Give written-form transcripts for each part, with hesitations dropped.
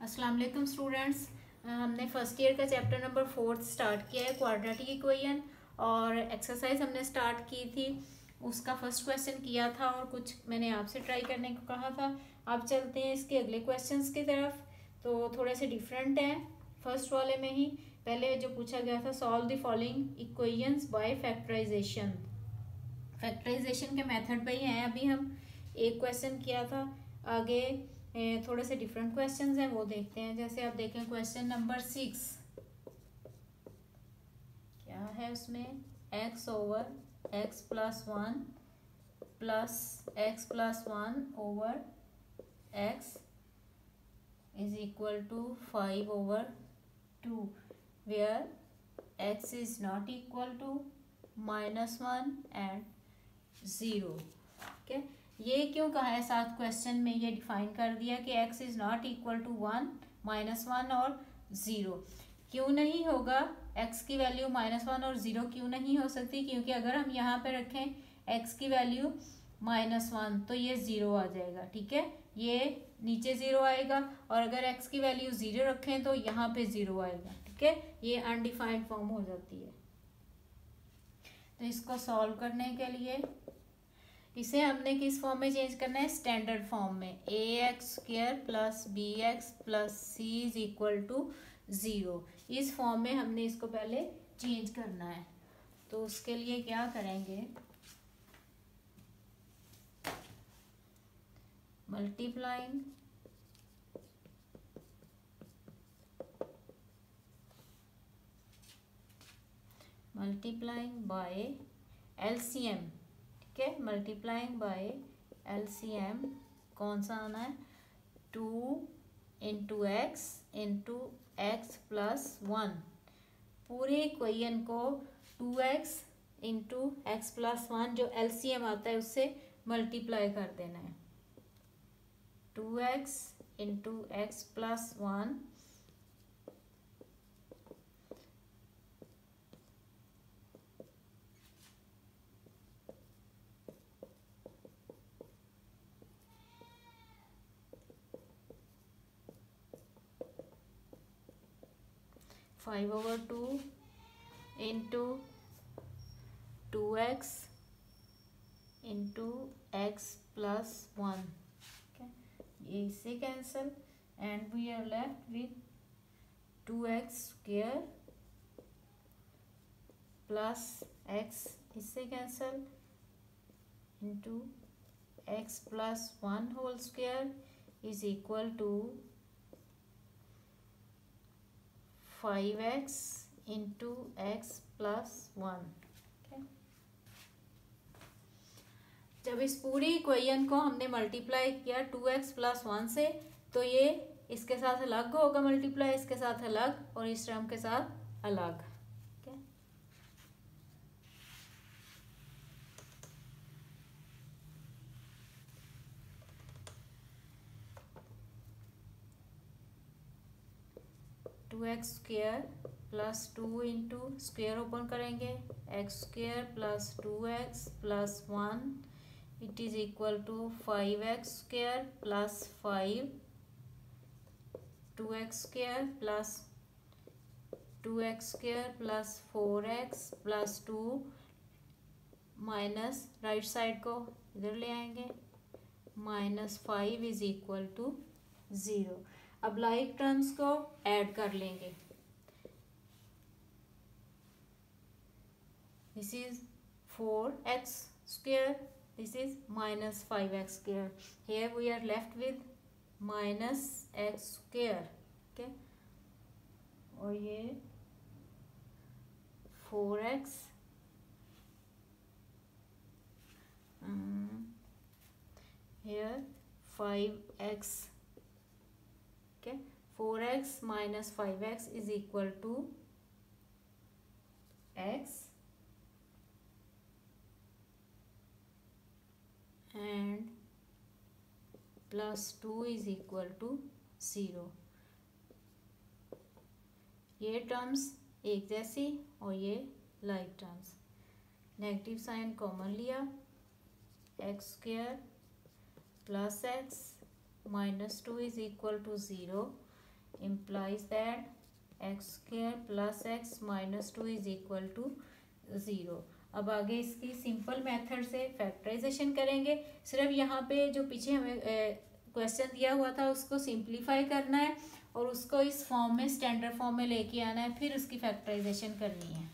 अस्सलाम वालेकुम स्टूडेंट्स। हमने फर्स्ट ईयर का चैप्टर नंबर 4 स्टार्ट किया है, क्वाड्रेटिक इक्वेशन। और एक्सरसाइज हमने स्टार्ट की थी, उसका फर्स्ट क्वेश्चन किया था और कुछ मैंने आपसे ट्राई करने को कहा था। अब चलते हैं इसके अगले क्वेश्चंस की तरफ। तो थोड़े से डिफरेंट हैं फर्स्ट वाले में ही। पहले जो पूछा गया था, solve the following equations by factorization. Factorization के मेथड पे ही हैं अभी हम। एक क्वेश्चन किया था, आगे थोड़े से डिफरेंट क्वेश्चंस हैं वो देखते हैं। जैसे आप देखें क्वेश्चन नंबर 6 क्या है उसमें, x over x plus 1 plus x plus 1 over x is equal to 5 over 2 where x is not equal to -1 and 0। Okay, ये क्यों कहा है साथ क्वेश्चन में, ये डिफाइन कर दिया कि x is not equal to 1, -1 और 0। क्यों नहीं होगा x की वैल्यू -1 और 0 क्यों नहीं हो सकती? क्योंकि अगर हम यहाँ पे रखें x की वैल्यू -1 तो ये 0 आ जाएगा। ठीक है, ये नीचे 0 आएगा, और अगर x की वैल्यू 0 रखें तो यहाँ पे 0 आएगा। ठीक है, ये अनडिफाइंड फॉर्म हो जाती है। तो इसको सॉल्व करने के लिए इसे हमने किस फॉर्म में चेंज करना है? स्टैंडर्ड फॉर्म में। A x square plus B x plus C is equal to 0। इस फॉर्म में हमने इसको पहले चेंज करना है। तो उसके लिए क्या करेंगे, मल्टीप्लाइंग बाय एलसीएम। ठीक है, मल्टीप्लाइंग बाय एलसीएम कौन सा आना है? 2 इंटू एक्स प्लस 1। पूरे इक्वेशन को 2x इंटू एक्स प्लस 1 जो एलसीएम आता है उससे मल्टीप्लाई कर देना है। 2x into x plus 1 5/2 into 2x into x plus 1। ये इससे cancel and we are left with 2x square plus x इससे cancel into x plus 1 whole square is equal to 5x into x plus 1। जब इस पूरी equation को हमने multiply किया 2x plus 1 से, तो ये इसके साथ अलग होगा मल्टीप्लाई, इसके साथ अलग और इस टर्म के साथ अलग। 2x square plus 2 into square open करेंगे x square plus 2x plus 1 it is equal to 5x square plus 5 2x square plus 2x square plus 4x plus 2 minus right side को इधर ले आएंगे -5 इज इक्वल टू 0। अब like terms को add कर लेंगे। This is 4x square, this is -5x square. Here we are left with -x square. Okay, और ये 4x here 5x। okay, 4x minus 5x is equal to x and plus 2 is equal to 0। ये terms एक जैसी और ये like terms. Negative sign common लिया, x square plus x -2 is equal to 0 implies that x square plus x minus 2 is equal to 0। अब आगे इसकी simple method से फैक्टराइजेशन करेंगे। सिर्फ यहाँ पे जो पीछे हमें क्वेश्चन दिया हुआ था उसको सिंप्लीफाई करना है और उसको इस फॉर्म में, स्टैंडर्ड फॉर्म में लेके आना है, फिर उसकी फैक्टराइजेशन करनी है।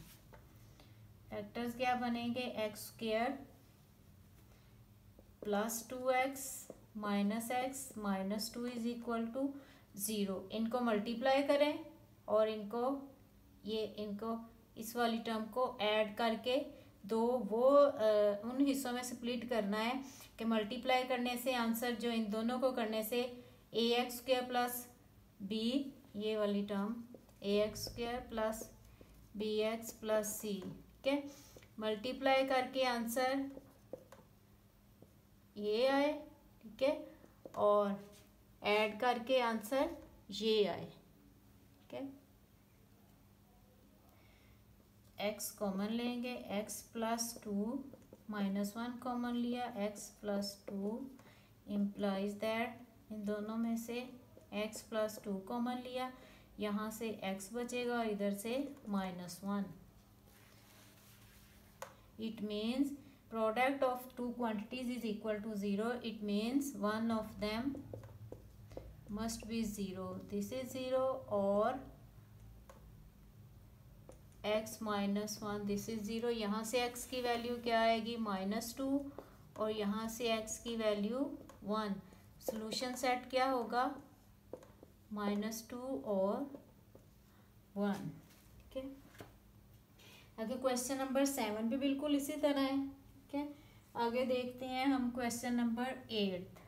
फैक्टर्स क्या बनेंगे, x square plus 2x minus 2 is equal to 0। इनको मल्टीप्लाई करें और इनको इस वाली टर्म को ऐड करके उन हिस्सों में स्प्लिट करना है कि मल्टीप्लाई करने से आंसर जो इन दोनों को करने से A x square plus B, ये वाली term A x square plus B x plus C, ठीक है, मल्टीप्लाई करके आंसर ये आए, ठीक है, और ऐड करके आंसर ये आए, ठीक है। x कॉमन लेंगे, x प्लस 2 माइनस 1 कॉमन लिया, x plus 2 implies that in दोनों में से x प्लस 2 कॉमन लिया, यहाँ से x बचेगा और इधर से minus 1। It means product of two quantities is equal to 0। It means one of them must be 0। This is 0 और x माइनस 1 दिस इज 0। यहाँ से x की वैल्यू क्या आएगी, -2 और यहाँ से x की वैल्यू 1। सॉल्यूशन सेट क्या होगा, -2 और 1, ठीक है। आगे क्वेश्चन नंबर 7 भी बिल्कुल इसी तरह है, ठीक है। आगे देखते हैं हम क्वेश्चन नंबर 8।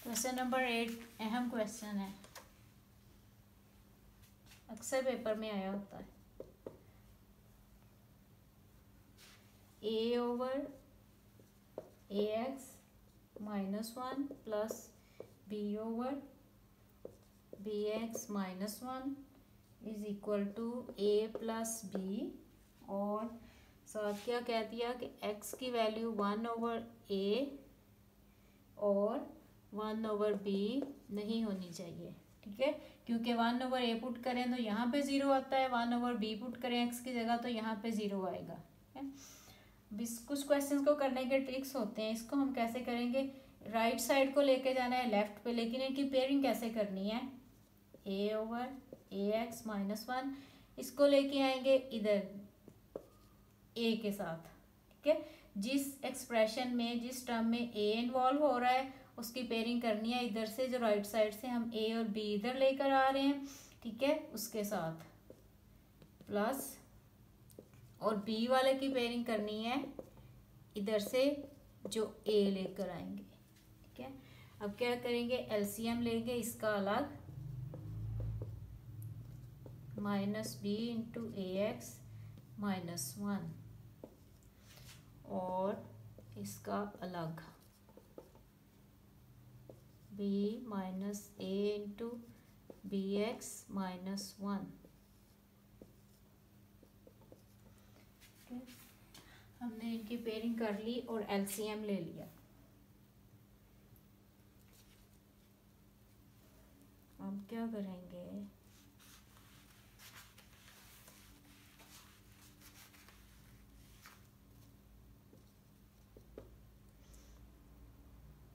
क्वेश्चन नंबर 8 अहम क्वेश्चन है, अक्सर पेपर में आया होता है। a over A x minus 1 plus b over B x minus 1 is equal to a plus b, और साथ क्या कह दिया कि x की वैल्यू 1 ओवर a और 1 ओवर b नहीं होनी चाहिए, ठीक है, क्योंकि 1 ओवर a पुट करें तो यहाँ पे 0 आता है, 1 ओवर b पुट करें x की जगह तो यहाँ पे 0 आएगा, ठीक है। कुछ क्वेश्चंस को करने के ट्रिक्स होते हैं। इसको हम कैसे करेंगे, राइट साइड को लेके जाना है लेफ्ट पे, लेकिन इनकी पेयरिंग कैसे करनी है, a over A x minus 1 इसको लेके आएंगे इधर a के साथ, ठीक है। जिस एक्सप्रेशन में, जिस टर्म में a इन्वॉल्व हो रहा है उसकी पेयरिंग करनी है इधर से, जो राइट साइड से हम a और b इधर लेकर आ रहे हैं, ठीक है, उसके साथ प्लस, और b वाले की पेयरिंग करनी है इधर से जो a लेकर आएंगे, ठीक है। अब क्या करेंगे, एलसीएम लेंगे इसका अलग, -b into a x minus 1 और इसका अलग b minus a into b x minus 1। हमने इनकी पेयरिंग कर ली और एलसीएम ले लिया। अब क्या करेंगे,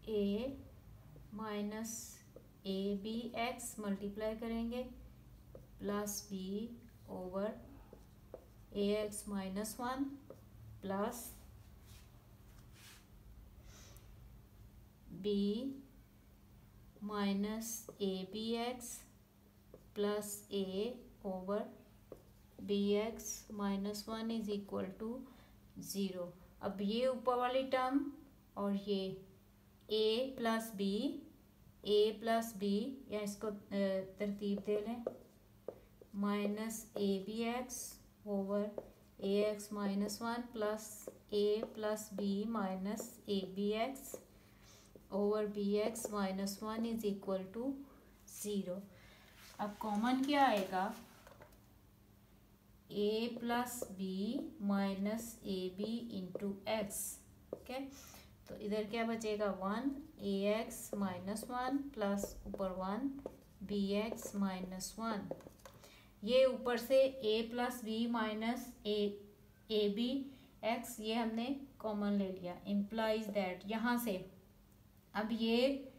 a minus A B x multiply करेंगे plus b over A x minus 1 plus b minus A B x plus a over B x minus 1 is equal to 0। अब ये ऊपर वाली टर्म और ये a प्लस बी, या इसको तरतीब दे लें, minus A B x over A x minus 1 plus a plus b minus A B x over B x minus 1 is equal to 0। अब कॉमन क्या आएगा, a plus b minus A b into x, ठीक है। तो इधर क्या बचेगा 1 ax-1 plus ऊपर 1 bx-1। ये ऊपर से a plus b minus A B x ये हमने कॉमन ले लिया, इम्प्लाइज दैट यहाँ से अब ये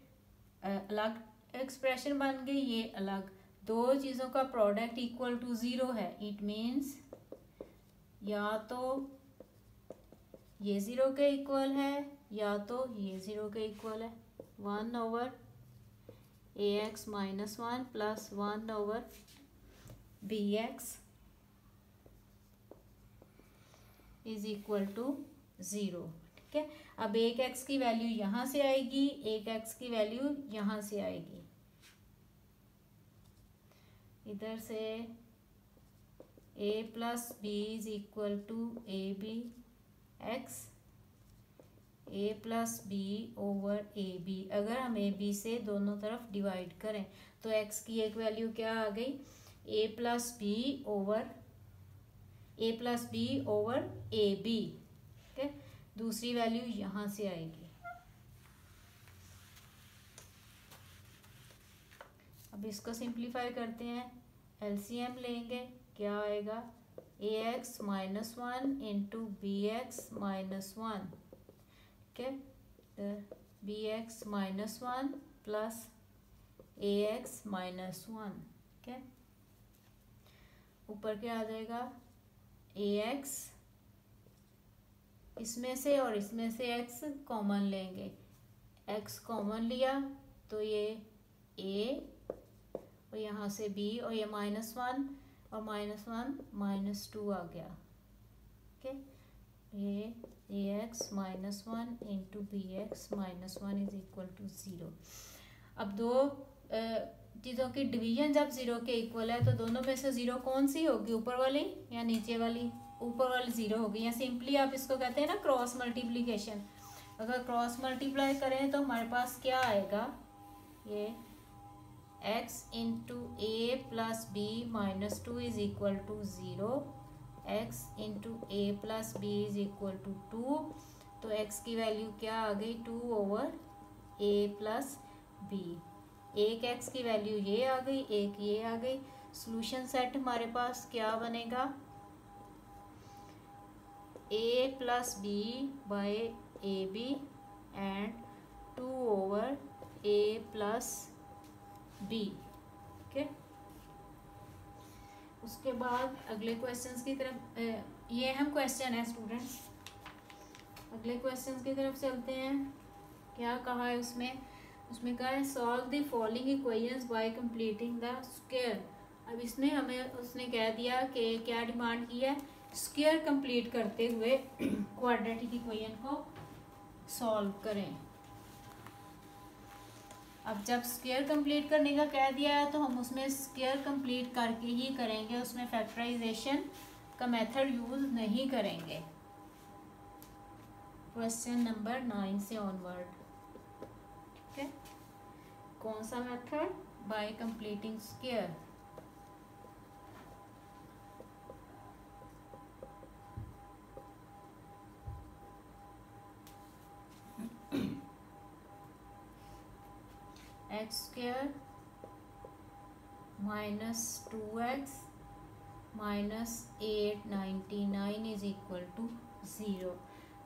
अलग एक्सप्रेशन बन गई, ये अलग, दो चीज़ों का प्रोडक्ट इक्वल टू 0 है। इट मीन्स या तो ये 0 के इक्वल है या तो ये 0 के इक्वल है। 1/ax-1 plus 1/bx is equal to 0। ठीक है, अब एक x की वैल्यू यहाँ से आएगी, एक x की वैल्यू यहाँ से आएगी। इधर से a plus b is equal to a B x, a plus b over a b. अगर हम ए बी से दोनों तरफ डिवाइड करें तो x की एक वैल्यू क्या आ गई, a plus b over a b. ठीक है, दूसरी वैल्यू यहाँ से आएगी। अब इसको सिंप्लीफाई करते हैं, एलसीएम लेंगे, क्या आएगा ax-1 इंटू bx-1। ठीक है, bx-1 प्लस ax-1। ठीक है, ऊपर क्या आ जाएगा ax, इसमें से और इसमें से x कॉमन लेंगे, x कॉमन लिया तो ये a और यहाँ से b और ये -1 और -1 -2 आ गया। ओके, ये ax-1 into bx-1 is equal to 0। अब दो चीज़ों की डिवीजन जब 0 के इक्वल है तो दोनों में से 0 कौन सी होगी, ऊपर वाली या नीचे वाली? ऊपर वाली 0 होगी, या सिंपली आप इसको कहते हैं ना क्रॉस मल्टीप्लिकेशन। अगर क्रॉस मल्टीप्लाई करें तो हमारे पास क्या आएगा, ये x into A plus b -2 is equal to 0, x into A plus b is equal to 2। तो x की वैल्यू क्या आ गई, 2 ओवर a प्लस बी। एक x की वैल्यू ये आ गई, एक ये आ गई। सॉल्यूशन सेट हमारे पास क्या बनेगा, a plus b by a b and 2 over a plus b. ठीक है, उसके बाद अगले क्वेश्चंस की तरफ, ये हम क्वेश्चन है स्टूडेंट्स, अगले क्वेश्चंस की तरफ चलते हैं। क्या कहा है उसमें कहा है solve the following equations bye completing the square. अब इसमें हमें उसने कह दिया कि क्या डिमांड की है, स्क्वायर कंप्लीट करते हुए क्वाड्रेटिक इक्वेशन को सॉल्व करें। अब जब स्क्वायर कंप्लीट करने का कह दिया है तो हम उसमें स्क्वायर कंप्लीट करके ही करेंगे, उसमें फैक्टराइजेशन का मेथड यूज नहीं करेंगे। क्वेश्चन नंबर 9 से ऑनवर्ड। ठीक है, कौन सा method, by completing square. X square -2x -899 is equal to 0।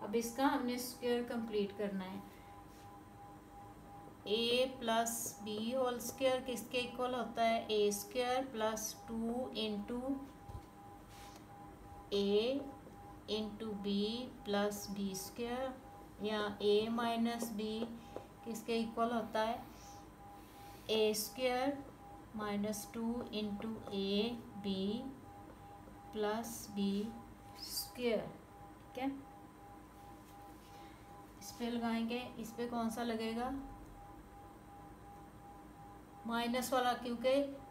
अब इसका हमने स्क्वायर कंप्लीट करना है। a plus b whole square किसके इक्वल होता है, a square plus 2 into a into b plus B square, या a माइनस बी किसके इक्वल होता है, a square -2 into a B plus B square. ठीक है, इस पे लगाएंगे, इस पे कौन सा लगेगा, माइनस वाला, क्योंकि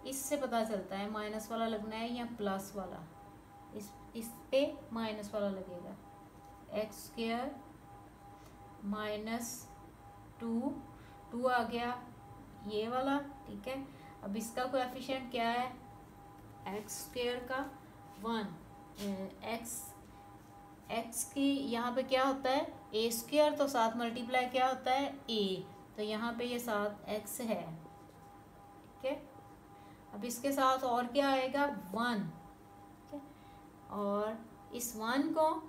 इससे पता चलता है माइनस वाला लगना है या प्लस वाला। इस पे माइनस वाला लगेगा, एक्स स्क्वायर -2 आ गया ये वाला। ठीक है, अब इसका कोएफिशिएंट क्या है, एक्स स्क्वायर का 1, एक्स एक्स की यहाँ पे क्या होता है ए स्क्वायर, तो साथ मल्टीप्लाई क्या होता है ए, तो यहाँ पे ये साथ एक्स है, ठीक है। अब इसके साथ और क्या आएगा 1, ठीक है। और इस 1 को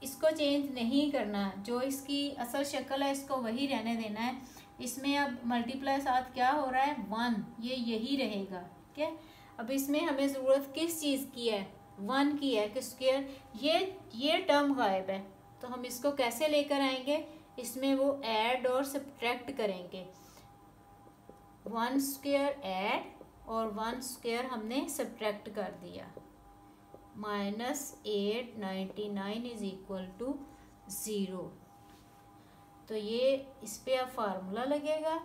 इसको चेंज नहीं करना, जो इसकी असल शक्ल है इसको वही रहने देना है। इसमें अब मल्टीप्लाई साथ क्या हो रहा है 1, ये यही रहेगा, ठीक है। अब इसमें हमें ज़रूरत किस चीज़ की है 1 की है कि स्क्वायर, ये टर्म गायब है, तो हम इसको कैसे लेकर आएंगे, इसमें वो ऐड और सब्ट्रैक्ट करेंगे। 1 स्क्वायर ऐड और 1 स्क्वायर हमने सब्ट्रैक्ट कर दिया, -899 इज इक्वल टू 0। तो ये इस पे अब फार्मूला लगेगा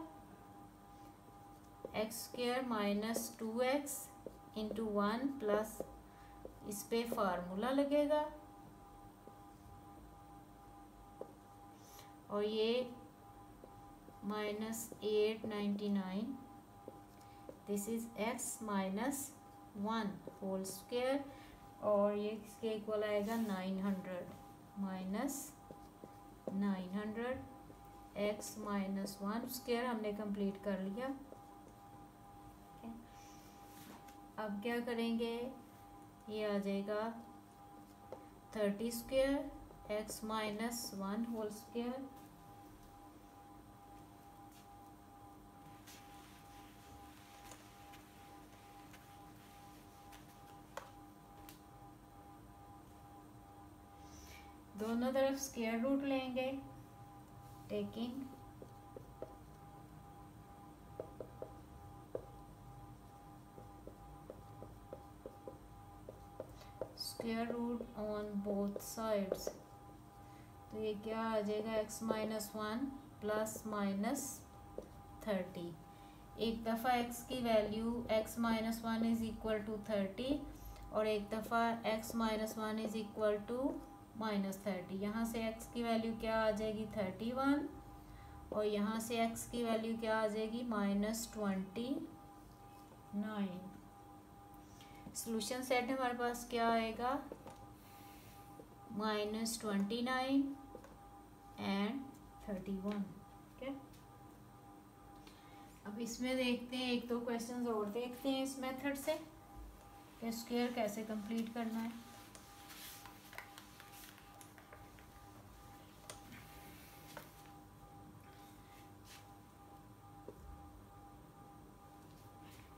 x square minus 2x into 1 plus इस पे फार्मूला लगेगा, और ये -899 this is x minus 1 whole square, और ये इसके इक्वल आएगा 900 माइनस 900 x माइनस 1 स्क्वायर हमने कंप्लीट कर लिया। अब क्या करेंगे, ये आ जाएगा 30 square x minus 1 whole square, दोनों तरफ स्क्वायर रूट लेंगे, taking square root on both sides, तो ये क्या आ जाएगा x माइनस 1 प्लस माइनस 30। एक दफ़ा x की value x minus 1 is equal to 30 और एक दफ़ा x minus 1 is equal to -30। यहाँ से x की वैल्यू क्या आ जाएगी 31 और यहाँ से x की वैल्यू क्या आ जाएगी -29। सॉल्यूशन सेट हमारे पास क्या आएगा -29 एंड 31, ठीक है। अब इसमें देखते हैं एक दो क्वेश्चंस और देखते हैं इस मेथड से कि स्क्वायर कैसे कंप्लीट करना है।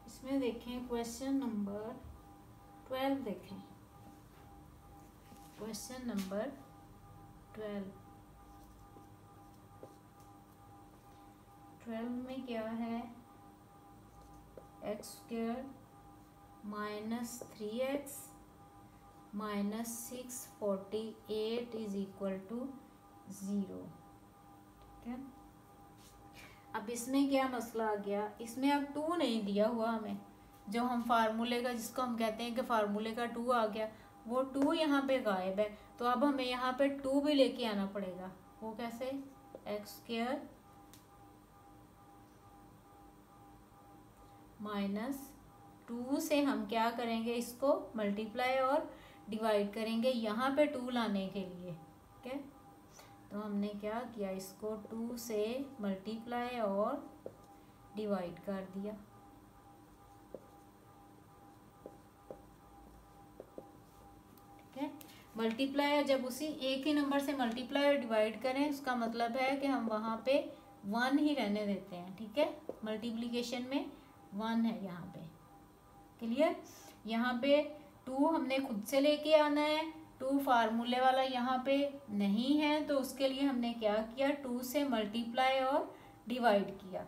इसमें देखें क्वेश्चन नंबर 12, देखें क्वेश्चन नंबर 12 में क्या है x square minus 3x minus 648 is equal to 0, ठीक है। अब इसमें क्या मसला आ गया, इसमें अब 2 नहीं दिया हुआ हमें, जो हम फार्मूले का जिसको हम कहते हैं कि फार्मूले का 2 आ गया, वो 2 यहाँ पे गायब है, तो अब हमें यहाँ पे 2 भी लेके आना पड़ेगा। वो कैसे, एक्स स्क्वायर -2 से हम क्या करेंगे, इसको मल्टीप्लाई और डिवाइड करेंगे यहाँ पे 2 लाने के लिए, ठीक है। तो हमने क्या किया, इसको 2 से मल्टीप्लाई और डिवाइड कर दिया, ठीक है। मल्टीप्लाई जब उसी एक ही नंबर से मल्टीप्लाई और डिवाइड करें, उसका मतलब है कि हम वहाँ पे 1 ही रहने देते हैं, ठीक है। मल्टीप्लिकेशन में 1 है यहाँ पे, क्लियर। यहाँ पे 2 हमने खुद से लेके आना है, 2 फार्मूले वाला यहाँ पे नहीं है, तो उसके लिए हमने क्या किया, 2 से मल्टीप्लाई और डिवाइड किया,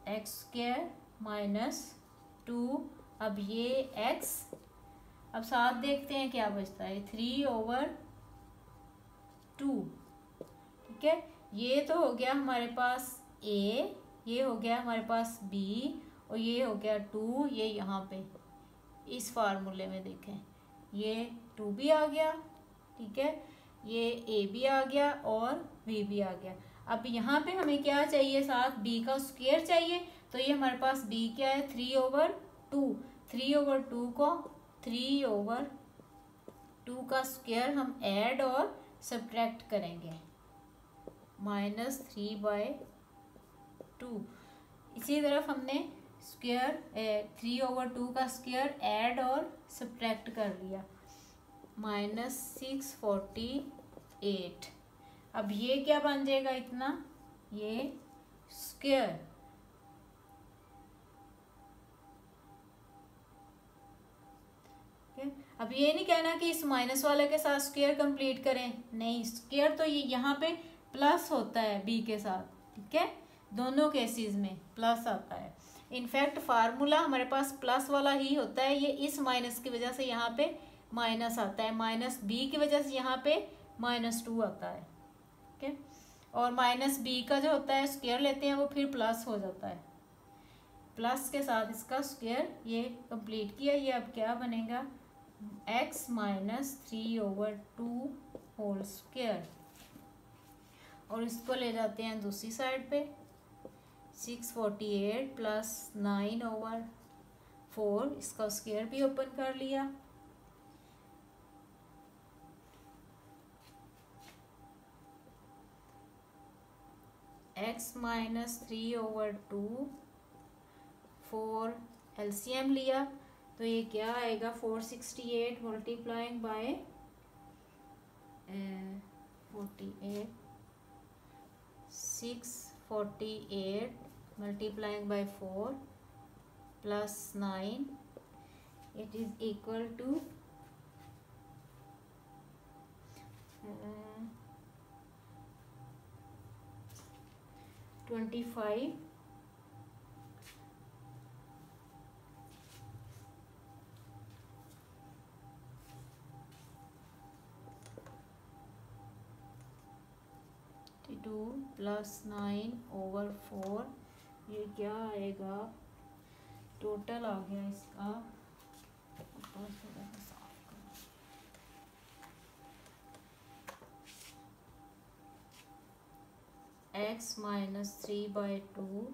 एक्स स्क्वायर माइनस 2। अब ये x, अब साथ देखते हैं क्या बचता है, 3/2, ठीक है। ये तो हो गया हमारे पास a, ये हो गया हमारे पास b और ये हो गया 2, ये यहाँ पे इस फार्मूले में देखें ये 2 भी आ गया, ठीक है, ये a भी आ गया और b भी आ गया। अब यहाँ पे हमें क्या चाहिए, साथ b का स्क्वायर चाहिए, तो ये हमारे पास b क्या है 3/2। 3/2 को 3/2 2 का स्क्वायर हम ऐड और सब्ट्रैक्ट करेंगे, -3/2। इसी तरफ हमने स्क्वायर 3/2 का स्क्वायर ऐड और सब्ट्रैक्ट कर लिया, -648। अब ये क्या बन जाएगा इतना, ये स्क्वायर, अब ये नहीं कहना कि इस माइनस वाले के साथ स्क्वायर कंप्लीट करें, नहीं, स्क्वायर तो ये यहाँ पे प्लस होता है बी के साथ, ठीक है, दोनों केसेस में प्लस आता है। इनफैक्ट फार्मूला हमारे पास प्लस वाला ही होता है, ये इस माइनस की वजह से यहाँ पे माइनस आता है, माइनस बी की वजह से यहाँ पे -2 आता है, ठीक है। और माइनस बी का जो होता है स्क्वायर लेते हैं वो फिर प्लस हो जाता है, प्लस के साथ इसका स्क्वायर ये कंप्लीट किया। ये अब क्या बनेगा, x -3/2 होल स्क्वायर, और इसको ले जाते हैं दूसरी साइड पे, 648 + 9/4, इसका स्क्वायर भी ओपन कर लिया, x -3/2, 4 एलसीएम लिया तो ये क्या आएगा, 468 multiplying by 48, 648 multiplying by 4 + 9, it is equal to 25 2 + 9/4, ये क्या आएगा, टोटल आ गया इसका, x -3/2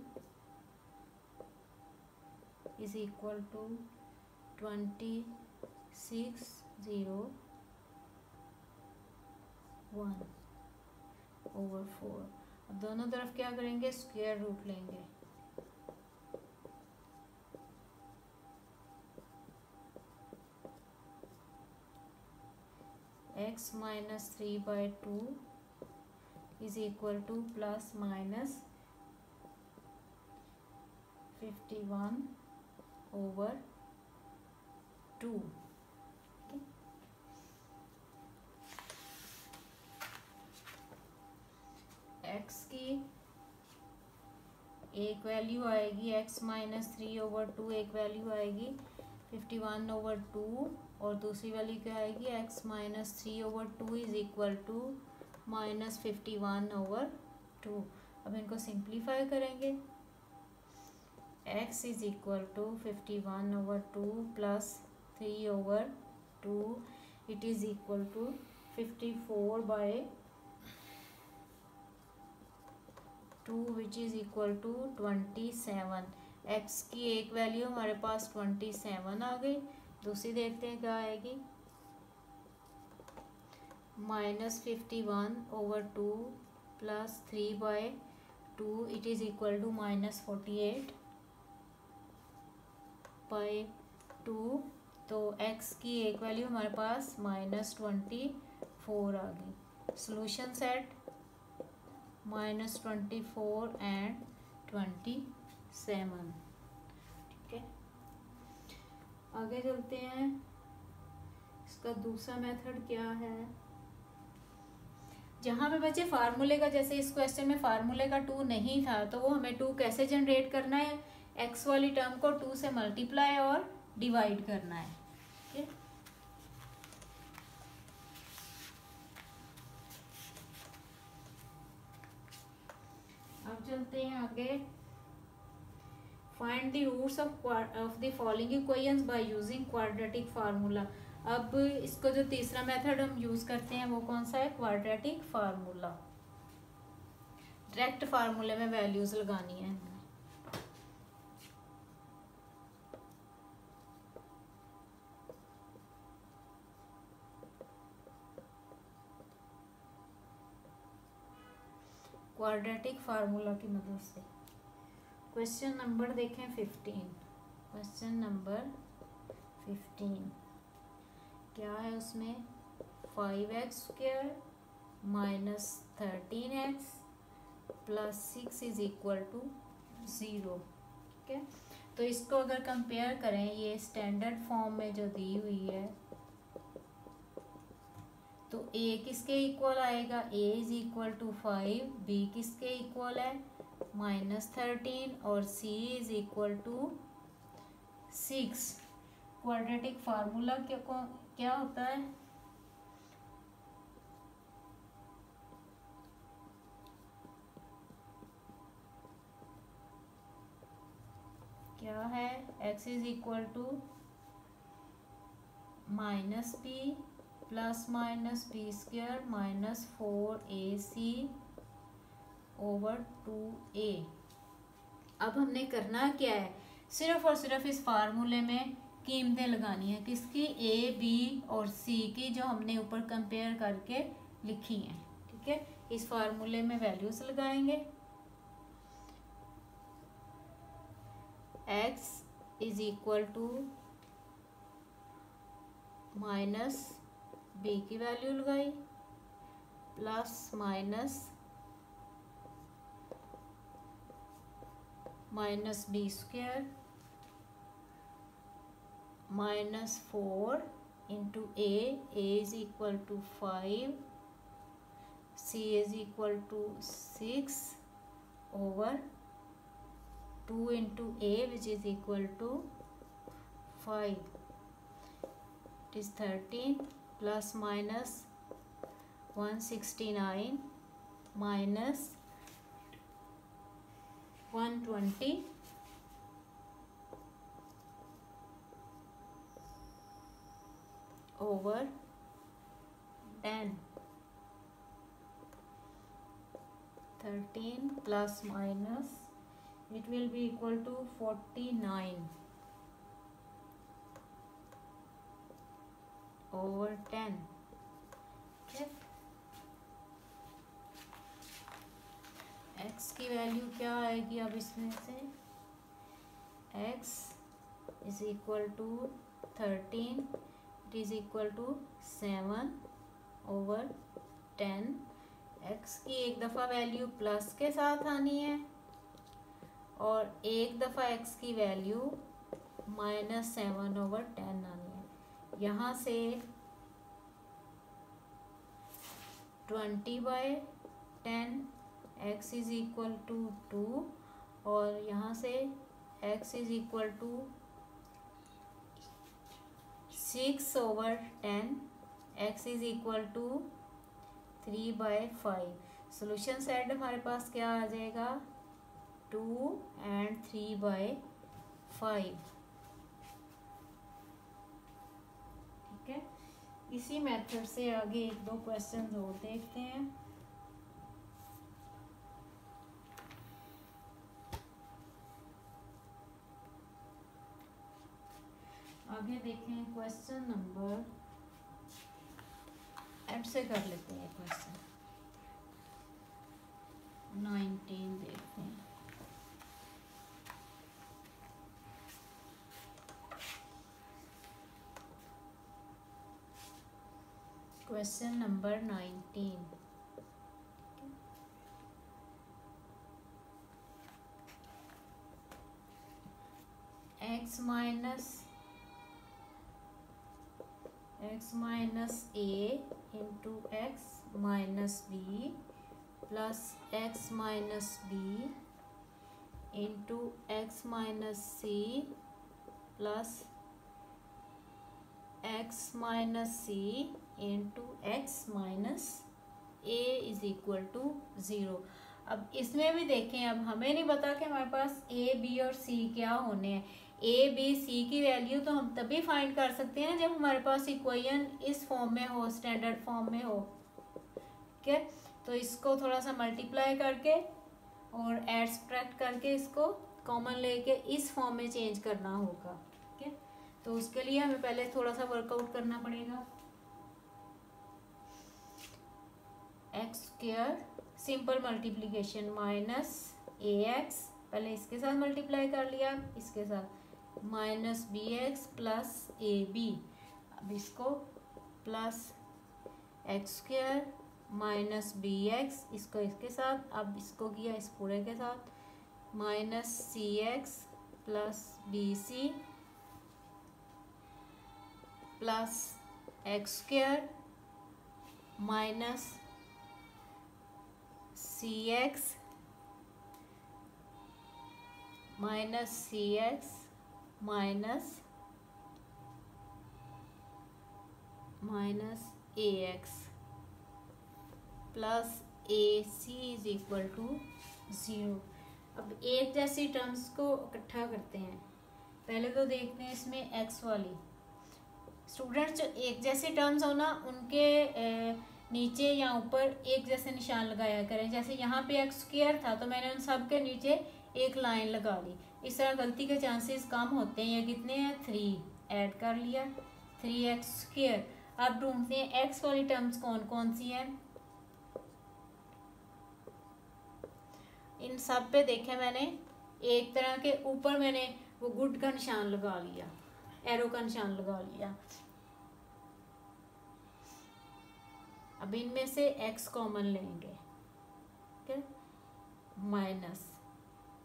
इज इक्वल टू 2601/4। अब दोनों तरफ क्या करेंगे, स्क्वायर रूट लेंगे, x -3/2 is equal to +51/2। x की एक वैल्यू आएगी, x -3/2 एक वैल्यू आएगी 51/2, और दूसरी वैल्यू क्या आएगी, x -3/2 इज इक्वल टू -51/2। अब इनको सिंप्लीफाई करेंगे, x is equal to 51/2 + 3/2, it is equal to 54/2 which is equal to 27। x की एक वैल्यू हमारे पास 27 आ गई, दूसरी देखते हैं क्या आएगी, -51/2 + 3/2, इट इज इक्वल टू -48/2। तो x की एक वैल्यू हमारे पास -24 आ गई। सॉल्यूशन सेट -24 एंड 27, ठीक है। आगे चलते हैं, इसका दूसरा मेथड क्या है, जहाँ पे बच्चे फार्मूले का, जैसे इस क्वेश्चन में फार्मूले का 2 नहीं था, तो वो हमें 2 कैसे जनरेट करना है, x वाली टर्म को 2 से मल्टीप्लाई और डिवाइड करना है, ठीक है। अब चलते हैं आगे, find the roots of the following equations by using quadratic formula. अब इसको जो तीसरा मेथड हम यूज करते हैं वो कौन सा है, क्वाड्रेटिक फार्मूला। डायरेक्ट फार्मूले में वैल्यूज लगानी है हमने। क्वाड्रेटिक फार्मूला की मदद से। क्वेश्चन नंबर देखें 15। क्वेश्चन नंबर 15 क्या है उसमें, 5x² minus 13x plus 6 is equal to 0। ठीक है, तो इसको अगर कंपेयर करें, ये स्टैंडर्ड फॉर्म में जो दी हुई है, तो a किसके इक्वल आएगा, a is equal to 5, b किसके इक्वल है -13 और c is equal to 6। Quadratic formula क्या होता है, क्या है, x is equal to -b plus minus b² minus 4ac over 2a। अब हमने करना क्या है, सिर्फ और सिर्फ इस फार्मूले में कीमतें लगानी है, किसकी, a b और c की, जो हमने ऊपर कंपेयर करके लिखी हैं। ठीक है, इस फार्मूले में वैल्यूज लगाएंगे। x is equal to minus b की वैल्यू लगाई plus minus b² minus 4 into a is equal to 5, c is equal to 6 over 2 into a which is equal to 5, it is 13 plus minus 169 minus 120 over 10, 13 plus minus it will be equal to 49 over 10। ठीक, x की value क्या आएगी, अब इसमें से x is equal to 13, it is equal to 7 over 10। x की एक दफ़ा वैल्यू प्लस के साथ आनी है और एक दफ़ा x की वैल्यू -7 ओवर 10 आनी है। यहाँ से 20/10 x इज इक्वल टू 2 और यहाँ से x is equal to 6 over 10, x is equal to 3/5। Solution side हमारे पास क्या आ जाएगा, 2 and 3/5। ठीक है, इसी मेथड से आगे एक दो क्वेश्चन और देखते हैं। आगे देखें क्वेश्चन नंबर, एंड से कर लेते हैं क्वेश्चन 19 देखते हैं। Question number 19, x minus a into x minus b plus x minus b into x minus c plus x minus c into x minus a is equal to 0। अब इसमें भी देखें, अब हमें नहीं पता कि हमारे पास a b और c क्या होने हैं। a b c की वैल्यू तो हम तभी फाइंड कर सकते हैं जब हमारे पास इक्वेशन इस फॉर्म में हो, स्टैंडर्ड फॉर्म में हो। ठीक है, तो इसको थोड़ा सा मल्टीप्लाई करके और एड सब्ट्रैक्ट करके इसको कॉमन लेके इस फॉर्म में चेंज करना होगा। ठीक है, तो उसके लिए हमें पहले थोड़ा सा वर्कआउट करना पड़ेगा। x² simple multiplication minus a x, पहले इसके साथ मल्टीप्लाई कर लिया, इसके साथ माइनस बी एक्स प्लस ए बी, अब इसको plus x square minus b x, इसको इसके साथ, अब इसको किया इस पूरे के साथ minus c x plus B C plus x square minus c x minus a x plus A C is equal to 0। अब एक जैसी टर्म्स को इकट्ठा करते हैं। पहले तो देखते हैं इसमें एक्स वाली। स्टूडेंट्स जो एक जैसे टर्म्स हो ना, उनके नीचे या ऊपर एक जैसे निशान लगाया करें। जैसे यहाँ पे एक्स स्क्वायर था तो मैंने उन सब के नीचे एक लाइन लगा ली। इस तरह गलती के चांसेस कम होते हैं। ये कितने हैं, 3 ऐड कर लिया, 3x स्क्वायर। अब ढूंढते हैं एक्स वाली टर्म्स कौन कौन सी हैं। इन सब पे देखें मैंने एक तरह के ऊपर मैंने वो गुड का निशान लगा लिया, एरो का निशान लगा लिया। अब इनमें से x कॉमन लेंगे, ठीक है, माइनस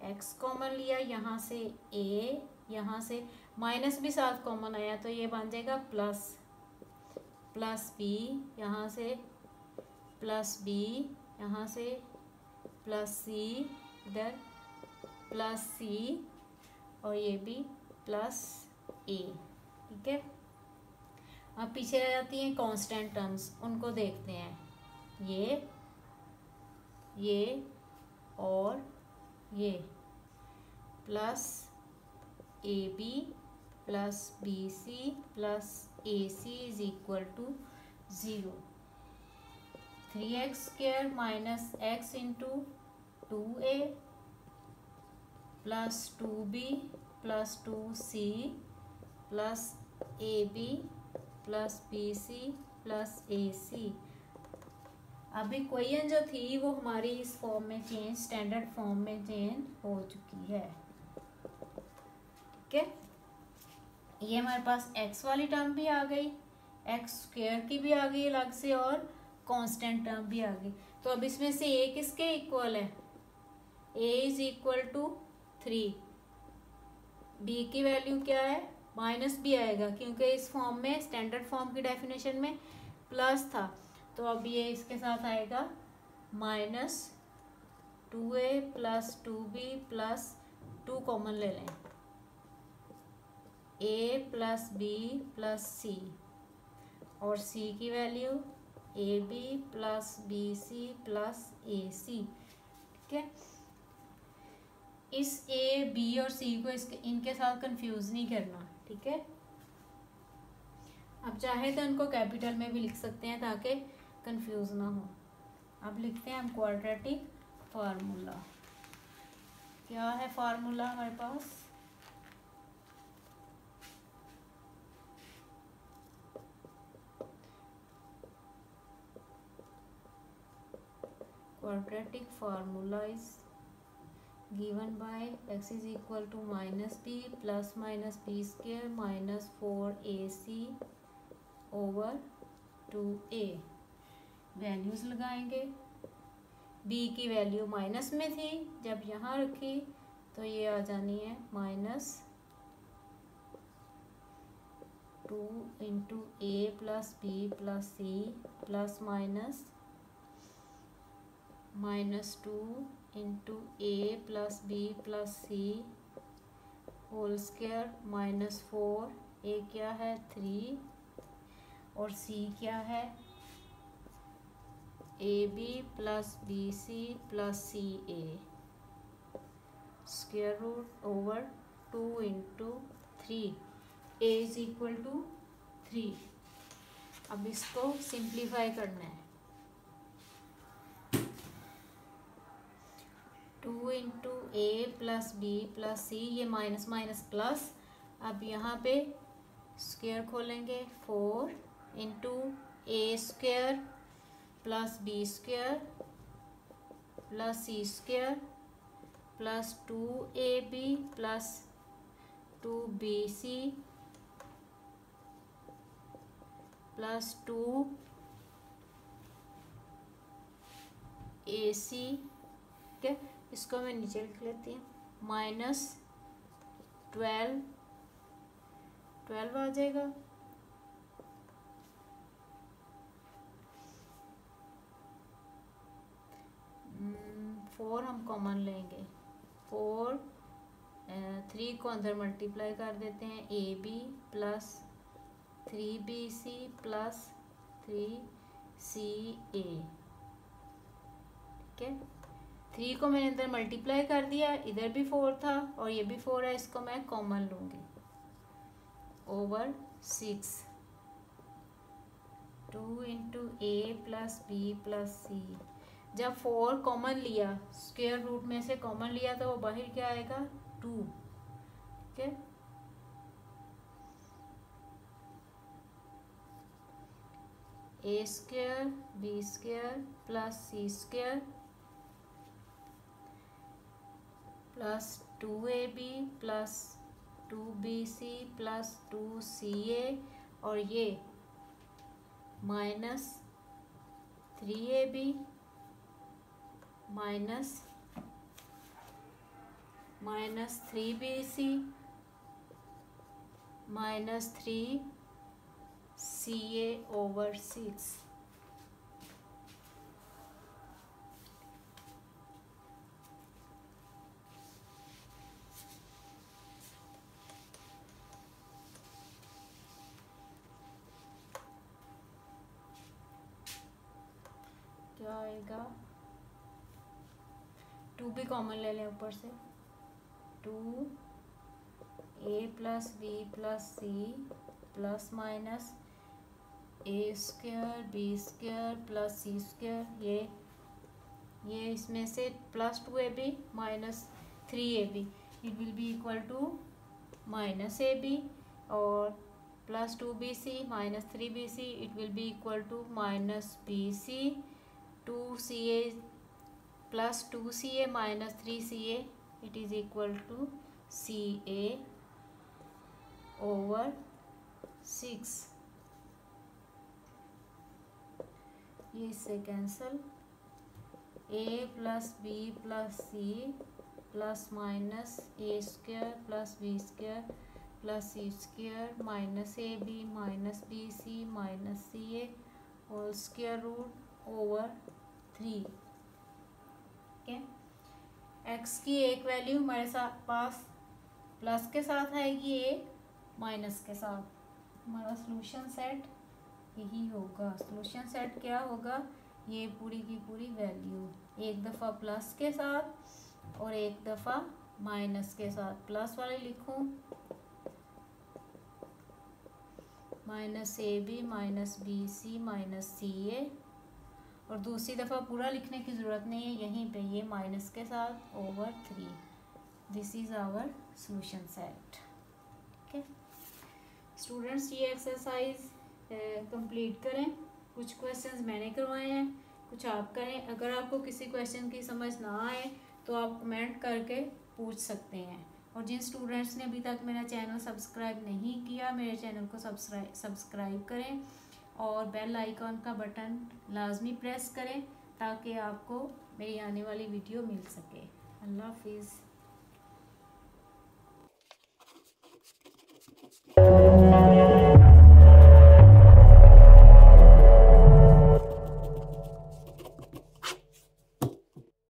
x कॉमन लिया, यहाँ से a, यहाँ से माइनस भी साथ कॉमन आया तो ये बन जाएगा प्लस b, यहाँ से प्लस b, यहाँ से प्लस c, इधर प्लस c और ये भी प्लस a, ठीक है। अब पीछे रह जाती हैं कांस्टेंट टर्म्स, उनको देखते हैं। ये और ये plus A B plus B C plus A C is equal to 0। 3x square minus x into 2a plus 2b plus 2c plus A B plus B C plus A C. अब equation जो थी वो हमारी इस form में change, standard form में change हो चुकी है, ठीक है। ये हमारे पास x वाली टर्म भी आ गई, एक्स स्क्वायर की भी आ गई अलग से, और कांस्टेंट टर्म भी आ गई। तो अब इसमें से a किसके इक्वल है, a is equal to 3, b की वैल्यू क्या है, माइनस भी आएगा क्योंकि इस फॉर्म में, स्टैंडर्ड फॉर्म की डेफिनेशन में प्लस था। तो अब ये इसके साथ आएगा minus 2a plus 2b plus 2 common ले लें, a plus b plus c, और c की value A B plus B C plus A C, ठीक है। इस ए बी और सी को इनके साथ कंफ्यूज नहीं करना, ठीक है। अब चाहे तो इनको कैपिटल में भी लिख सकते हैं ताकि कंफ्यूज ना हो। अब लिखते हैं हम क्वाड्रेटिक फार्मूला। क्या है फार्मूला हमारे पास, quadratic formula is given by x is equal to minus b plus minus b square minus 4ac over 2a। Values लगाएंगे, b की वैल्यू माइनस में थी, जब यहाँ रखी तो ये आ जानी है minus 2 into A plus B plus C plus minus 2 into A plus B plus C whole square minus 4, A क्या है 3 और सी क्या है A B plus B C plus C A, square root over 2 into 3, A is equal to 3। अब इसको simplify करना है, 2 into ए plus B plus C, ये माइनस माइनस प्लस। अब यहाँ पे स्क्वायर खोलेंगे, 4 into A square plus B square plus C square plus 2ab plus 2bc plus 2ac, ठीक है। इसको मैं नीचे लिख लेती हूँ, माइनस 12 आ जाएगा। फोर हम कॉमन लेंगे, 4 3 को अंदर मल्टीप्लाई कर देते हैं, A B plus 3bc plus 3ca, ठीक है। 3 को मैंने अंदर मल्टीप्लाई कर दिया, इधर भी 4 था और ये भी 4 है, इसको मैं कॉमन लूँगी, ओवर 6 2 इंटू ए प्लस बी प्लस सी। जब 4 कॉमन लिया, स्क्वायर रूट में से कॉमन लिया, तो वो बाहर क्या आएगा, 2, ठीक है। A square B square plus C square plus 2ab plus 2bc plus 2ca, और ये minus 3ab minus 3bc minus 3ca over 6। क्या आएगा, 2 भी कॉमन ले लें ऊपर से, 2a plus B plus C plus minus A square B square plus C square, ये इसमें से plus 2ab minus 3ab, it will be equal to minus ab, और plus 2bc minus 3bc, it will be equal to minus bc, 2ca plus 2ca minus 3ca, it is equal to ca over 6। ये इससे cancel, a plus B plus C plus minus A square plus B square plus C square minus A B minus B C minus C a whole square root over 3, ठीक है। X की एक value हमारे साथ पास plus के साथ आएगी, एक माइनस के साथ। हमारा सॉल्यूशन सेट यही होगा। सॉल्यूशन सेट क्या होगा, ये पूरी की पूरी वैल्यू, एक दफ़ा प्लस के साथ और एक दफ़ा माइनस के साथ। प्लस वाले लिखूं, minus A B minus B C minus C A, और दूसरी दफ़ा पूरा लिखने की ज़रूरत नहीं है, यहीं पे ये माइनस के साथ over 3। This is our solution set, ठीक है। स्टूडेंट्स, ये एक्सरसाइज कंप्लीट करें। कुछ क्वेश्चंस मैंने करवाए हैं, कुछ आप करें। अगर आपको किसी क्वेश्चन की समझ ना आए तो आप कमेंट करके पूछ सकते हैं। और जिन स्टूडेंट्स ने अभी तक मेरा चैनल सब्सक्राइब नहीं किया, मेरे चैनल को सब्सक्राइब करें और बेल आइकॉन का बटन लाजमी प्रेस करें ताकि आपको मेरी आने वाली वीडियो मिल सके। अल्लाह हाफिज़।